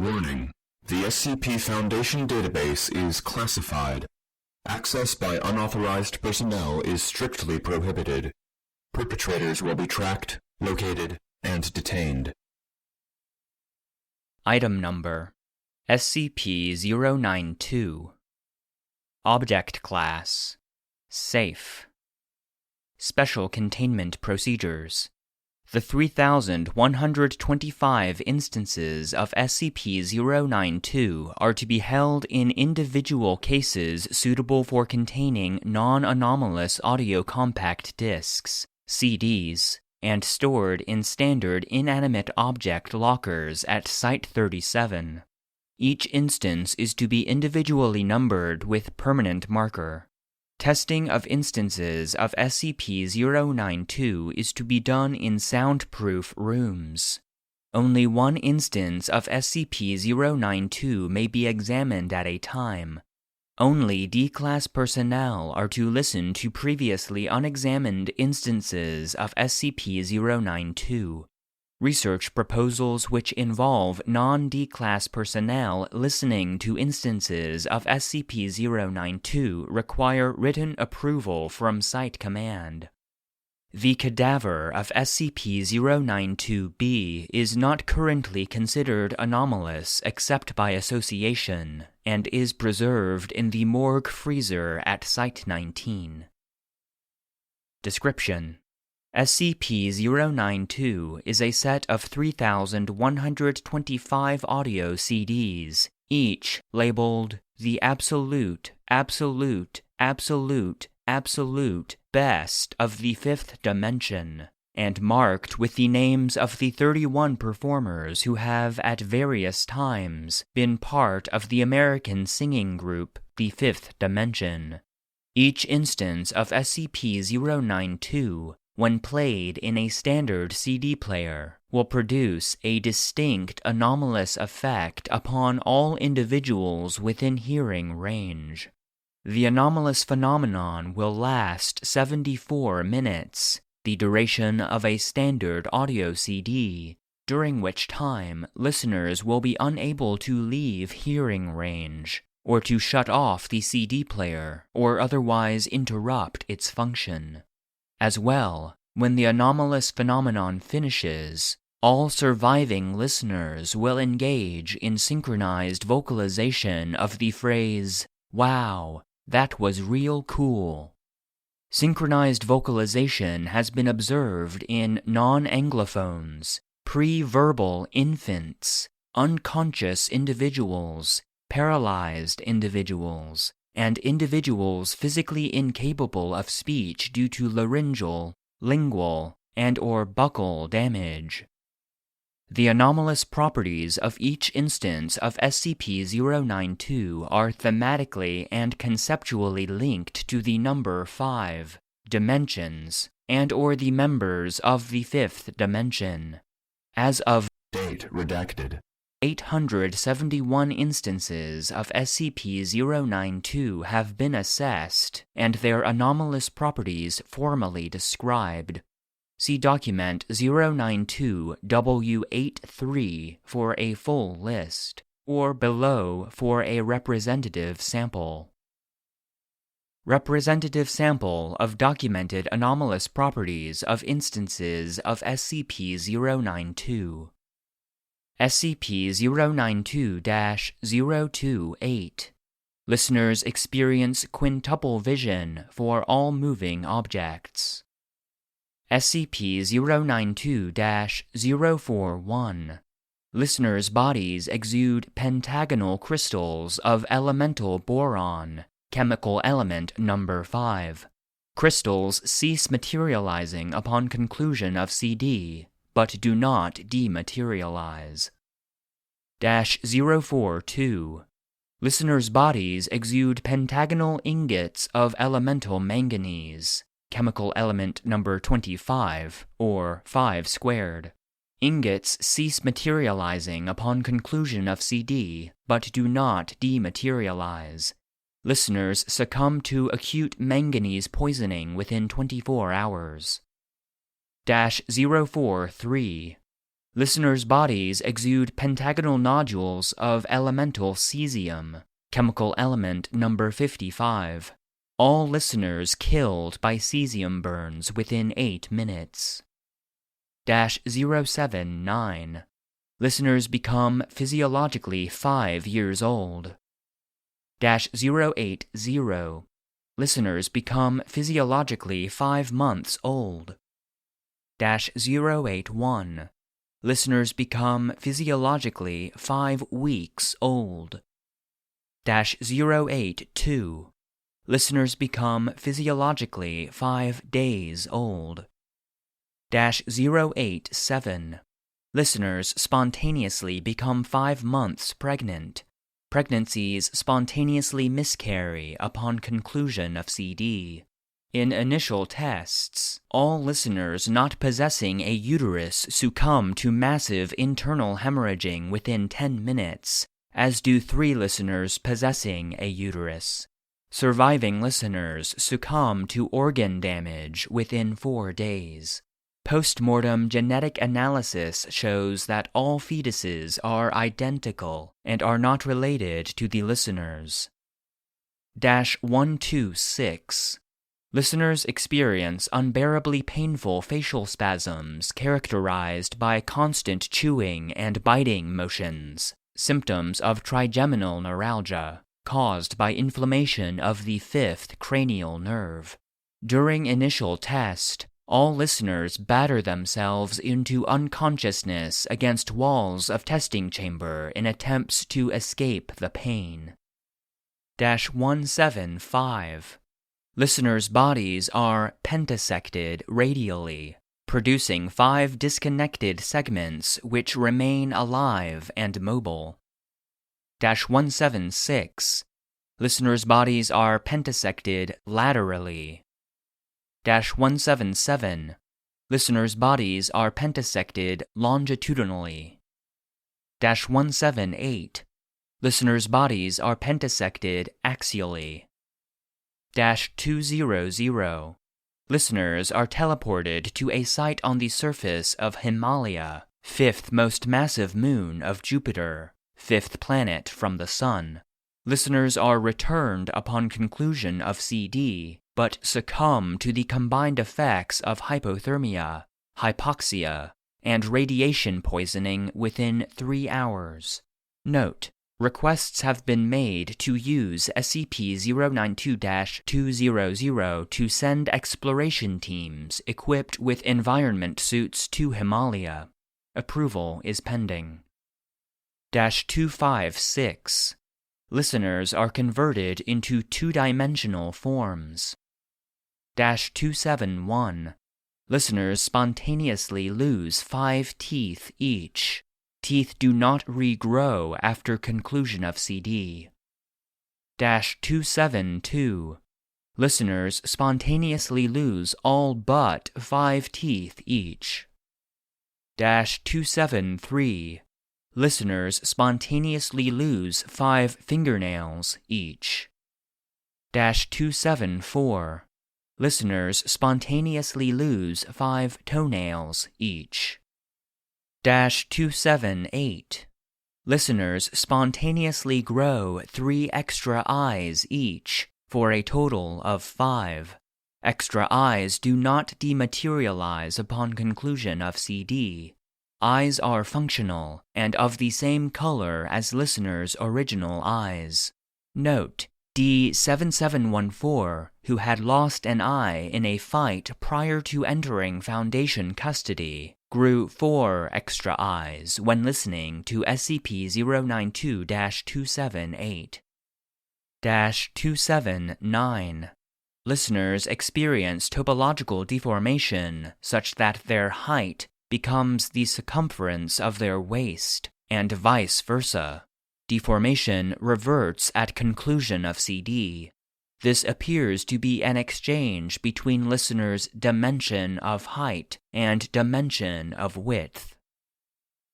Warning: the SCP Foundation database is classified. Access by unauthorized personnel is strictly prohibited. Perpetrators will be tracked, located, and detained. Item Number SCP-092. Object Class Safe. Special Containment Procedures. The 3,125 instances of SCP-092 are to be held in individual cases suitable for containing non-anomalous audio compact discs, CDs, and stored in standard inanimate object lockers at Site-37. Each instance is to be individually numbered with permanent marker. Testing of instances of SCP-092 is to be done in soundproof rooms. Only one instance of SCP-092 may be examined at a time. Only D-Class personnel are to listen to previously unexamined instances of SCP-092. Research proposals which involve non-D-Class personnel listening to instances of SCP-092 require written approval from Site Command. The cadaver of SCP-092-B is not currently considered anomalous except by association, and is preserved in the morgue freezer at Site-19. Description: SCP-092 is a set of 3,125 audio CDs, each labeled the absolute best of the fifth dimension, and marked with the names of the 31 performers who have at various times been part of the American singing group The Fifth Dimension. Each instance of SCP-092, when played in a standard CD player, will produce a distinct anomalous effect upon all individuals within hearing range. The anomalous phenomenon will last 74 minutes, the duration of a standard audio CD, during which time listeners will be unable to leave hearing range, or to shut off the CD player, or otherwise interrupt its function. As well, when the anomalous phenomenon finishes, all surviving listeners will engage in synchronized vocalization of the phrase, "Wow, that was real cool." Synchronized vocalization has been observed in non-Anglophones, pre-verbal infants, unconscious individuals, paralyzed individuals, and individuals physically incapable of speech due to laryngeal, lingual, and/or buccal damage. The anomalous properties of each instance of SCP-092 are thematically and conceptually linked to the number 5, dimensions, and/or the members of the fifth dimension. As of Date redacted. 871 instances of SCP-092 have been assessed, and their anomalous properties formally described. See document 092-W83 for a full list, or below for a representative sample. Representative sample of documented anomalous properties of instances of SCP-092. SCP-092-028. Listeners experience quintuple vision for all moving objects. SCP-092-041. Listeners' bodies exude pentagonal crystals of elemental boron, chemical element number 5. Crystals cease materializing upon conclusion of CD, but do not dematerialize. -042. Listeners' bodies exude pentagonal ingots of elemental manganese, chemical element number 25, or 5 squared. Ingots cease materializing upon conclusion of CD, but do not dematerialize. Listeners succumb to acute manganese poisoning within 24 hours. -043. Listeners' bodies exude pentagonal nodules of elemental cesium, chemical element number 55. All listeners killed by cesium burns within 8 minutes. -079. Listeners become physiologically 5 years old. -080. Listeners become physiologically 5 months old. -081. Listeners become physiologically 5 weeks old. -082. Listeners become physiologically 5 days old. -087. Listeners spontaneously become 5 months pregnant. Pregnancies spontaneously miscarry upon conclusion of CD. In initial tests, all listeners not possessing a uterus succumb to massive internal hemorrhaging within 10 minutes, as do 3 listeners possessing a uterus. Surviving listeners succumb to organ damage within 4 days. Post-mortem genetic analysis shows that all fetuses are identical and are not related to the listeners. -126. Listeners experience unbearably painful facial spasms characterized by constant chewing and biting motions, symptoms of trigeminal neuralgia, caused by inflammation of the 5th cranial nerve. During initial test, all listeners batter themselves into unconsciousness against walls of testing chamber in attempts to escape the pain. -175. Listeners' bodies are pentasected radially, producing 5 disconnected segments which remain alive and mobile. -176. Listeners' bodies are pentasected laterally. -177. Listeners' bodies are pentasected longitudinally. -178. Listeners' bodies are pentasected axially. -200. Listeners are teleported to a site on the surface of Himalaya, 5th most massive moon of Jupiter, 5th planet from the Sun. Listeners are returned upon conclusion of CD, but succumb to the combined effects of hypothermia, hypoxia, and radiation poisoning within 3 hours. Note: requests have been made to use SCP-092-200 to send exploration teams equipped with environment suits to Himalaya. Approval is pending. -256. Listeners are converted into 2-dimensional forms. -271. Listeners spontaneously lose 5 teeth each. Teeth do not regrow after conclusion of CD. -272. Listeners spontaneously lose all but 5 teeth each. -273. Listeners spontaneously lose 5 fingernails each. -274. Listeners spontaneously lose 5 toenails each. -278. Listeners spontaneously grow 3 extra eyes each, for a total of 5. Extra eyes do not dematerialize upon conclusion of CD. Eyes are functional and of the same color as listeners' original eyes. Note: D7714, who had lost an eye in a fight prior to entering Foundation custody, grew 4 extra eyes when listening to SCP-092-278. -279. Listeners experience topological deformation such that their height becomes the circumference of their waist, and vice versa. Deformation reverts at conclusion of CD. This appears to be an exchange between listeners' dimension of height and dimension of width.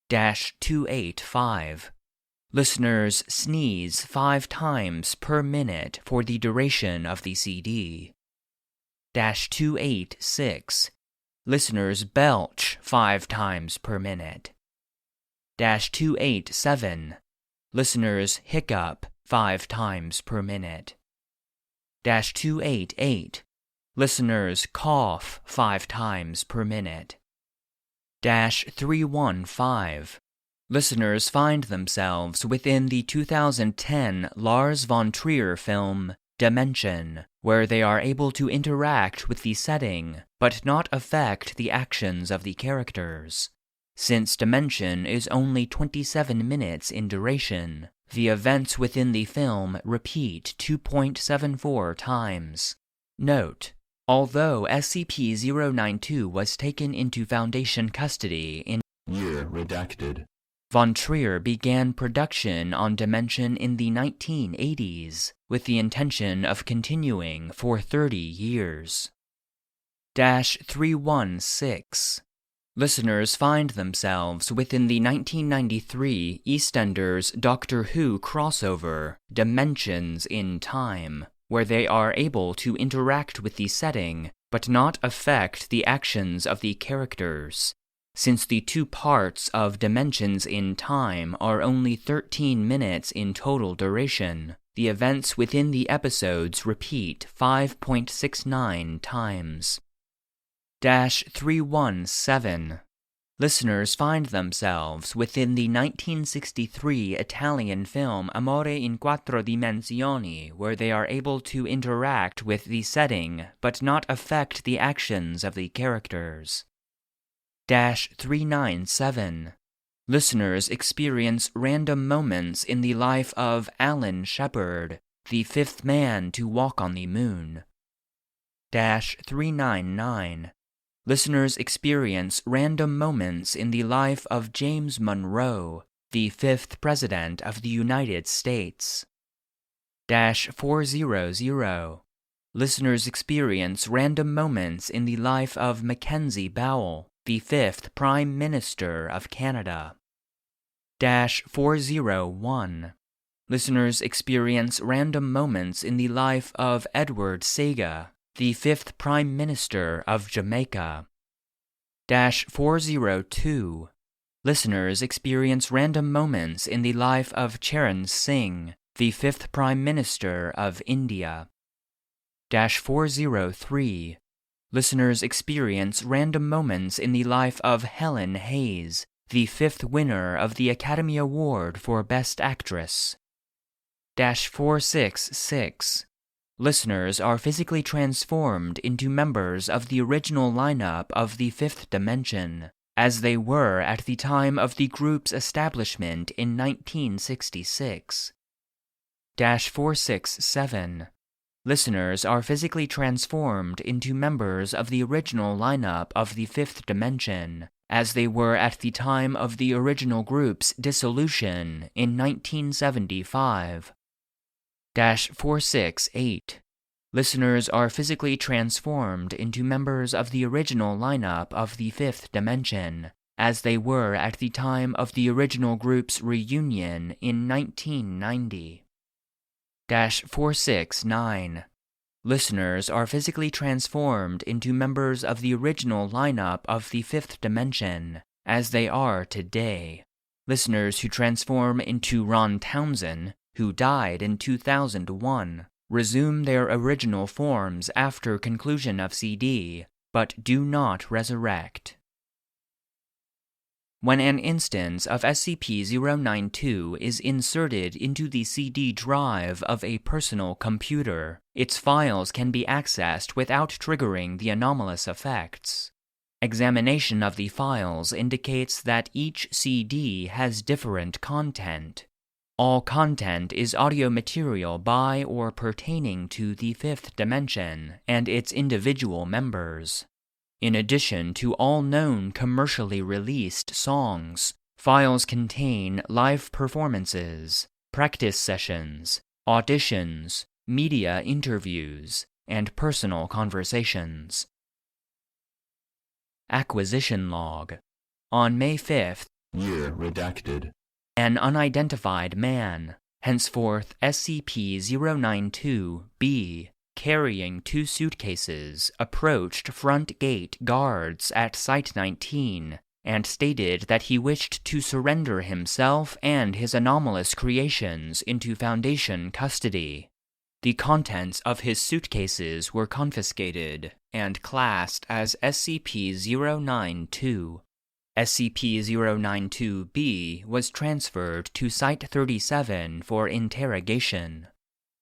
-285. Listeners sneeze 5 times per minute for the duration of the CD. -286. Listeners belch 5 times per minute. 287. Listeners hiccup 5 times per minute. 288. Listeners cough 5 times per minute. 315. Listeners find themselves within the 2010 Lars von Trier film Dimension, where they are able to interact with the setting, but not affect the actions of the characters. Since Dimension is only 27 minutes in duration, the events within the film repeat 2.74 times. Note: although SCP-092 was taken into Foundation custody in Year redacted. Von Trier began production on Dimension in the 1980s, with the intention of continuing for 30 years. 316. Listeners find themselves within the 1993 EastEnders Doctor Who crossover, Dimensions in Time, where they are able to interact with the setting, but not affect the actions of the characters. Since the 2 parts of Dimensions in Time are only 13 minutes in total duration, the events within the episodes repeat 5.69 times. 317. Listeners find themselves within the 1963 Italian film Amore in Quattro Dimensioni, where they are able to interact with the setting, but not affect the actions of the characters. 397. Listeners experience random moments in the life of Alan Shepard, the 5th man to walk on the moon. 399. Listeners experience random moments in the life of James Monroe, the 5th President of the United States. 400. Listeners experience random moments in the life of Mackenzie Bowell, the 5th Prime Minister of Canada. 401. Listeners experience random moments in the life of Edward Sega, the 5th Prime Minister of Jamaica. 402. Listeners experience random moments in the life of Charan Singh, the 5th Prime Minister of India. 403. Listeners experience random moments in the life of Helen Hayes, the 5th winner of the Academy Award for Best Actress. 466. Listeners are physically transformed into members of the original lineup of the 5th Dimension, as they were at the time of the group's establishment in 1966. 467. Listeners are physically transformed into members of the original lineup of the 5th Dimension, as they were at the time of the original group's dissolution in 1975. 468. Listeners are physically transformed into members of the original lineup of the 5th Dimension, as they were at the time of the original group's reunion in 1990. 469. Listeners are physically transformed into members of the original lineup of the 5th Dimension, as they are today. Listeners who transform into Ron Townsend, who died in 2001, resume their original forms after conclusion of CD, but do not resurrect. When an instance of SCP-092 is inserted into the CD drive of a personal computer, its files can be accessed without triggering the anomalous effects. Examination of the files indicates that each CD has different content. All content is audio material by or pertaining to the 5th Dimension and its individual members. In addition to all known commercially released songs, files contain live performances, practice sessions, auditions, media interviews, and personal conversations. Acquisition Log. On May 5th, Year redacted. An unidentified man, henceforth SCP-092-B, carrying 2 suitcases, approached front gate guards at Site 19 and stated that he wished to surrender himself and his anomalous creations into Foundation custody. The contents of his suitcases were confiscated and classed as SCP-092. SCP-092-B was transferred to Site-37 for interrogation.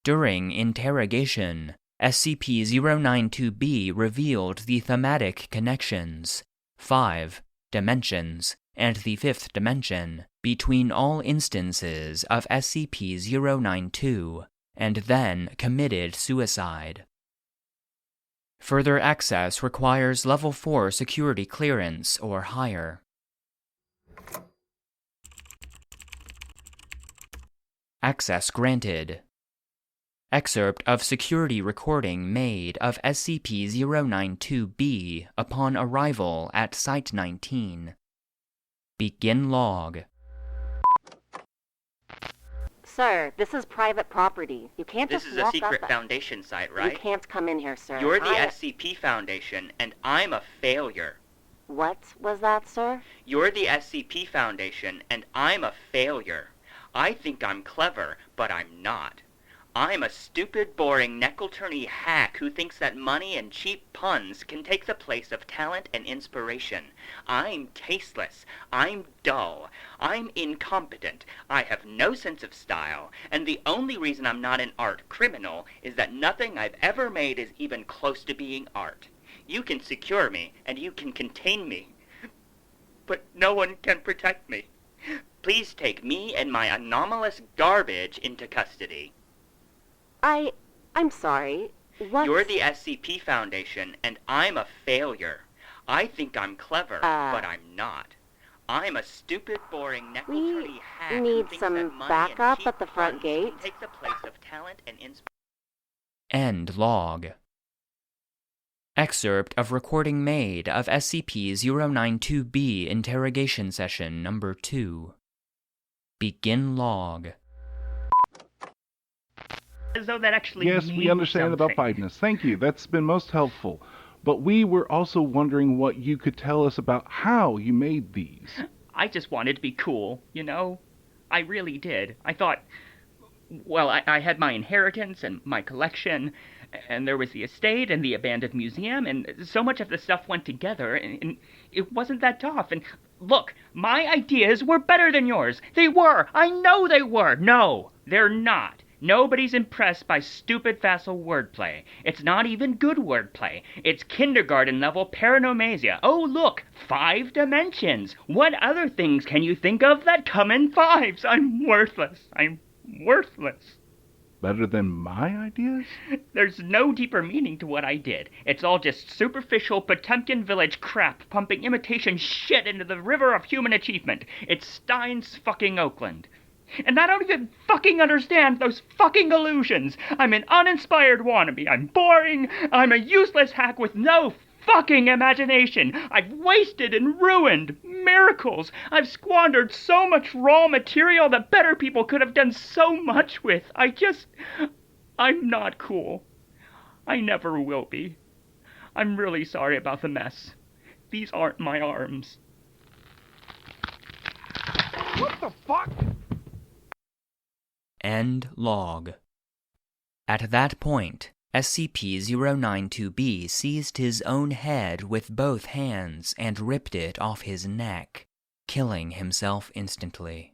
During interrogation, SCP-092-B revealed the thematic connections, 5 dimensions, and the 5th dimension between all instances of SCP-092, and then committed suicide. Further access requires Level 4 security clearance or higher. Access granted. Excerpt of security recording made of SCP-092-B upon arrival at Site-19. Begin log. Sir, this is private property. You can't just walk up. This is a secret Foundation site, right? You can't come in here, sir. You're the SCP Foundation, and I'm a failure. What was that, sir? You're the SCP Foundation, and I'm a failure. I think I'm clever, but I'm not. I'm a stupid, boring, knuckle-turny hack who thinks that money and cheap puns can take the place of talent and inspiration. I'm tasteless. I'm dull. I'm incompetent. I have no sense of style. And the only reason I'm not an art criminal is that nothing I've ever made is even close to being art. You can secure me, and you can contain me. But no one can protect me. Please take me and my anomalous garbage into custody. I'm sorry. What? You're the SCP Foundation, and I'm a failure. I think I'm clever, but I'm not. I'm a stupid, boring, knuckle-turny hack who need thinks some that money backup and cheap at the front puns gate. can take the place of talent and inspiration. End log. Excerpt of recording made of SCP-092-B interrogation session number 2. Begin log. As though that actually Yes, we understand about fiveness. Thank you. That's been most helpful. But we were also wondering what you could tell us about how you made these. I just wanted to be cool, you know? I really did. I thought, well, I had my inheritance and my collection, and there was the estate and the abandoned museum, and so much of the stuff went together, and it wasn't that tough. And look, my ideas were better than yours. They were. I know they were. No, they're not. Nobody's impressed by stupid facile wordplay. It's not even good wordplay. It's kindergarten-level paranomasia. Oh, look, 5 dimensions. What other things can you think of that come in 5s? I'm worthless. I'm worthless. Better than my ideas? There's no deeper meaning to what I did. It's all just superficial Potemkin Village crap pumping imitation shit into the river of human achievement. It's Stein's fucking Oakland. And I don't even fucking understand those fucking illusions. I'm an uninspired wannabe. I'm boring. I'm a useless hack with no fucking imagination. I've wasted and ruined miracles. I've squandered so much raw material that better people could have done so much with. I'm not cool. I never will be. I'm really sorry about the mess. These aren't my arms. What the fuck? End log. At that point, SCP-092-B seized his own head with both hands and ripped it off his neck, killing himself instantly.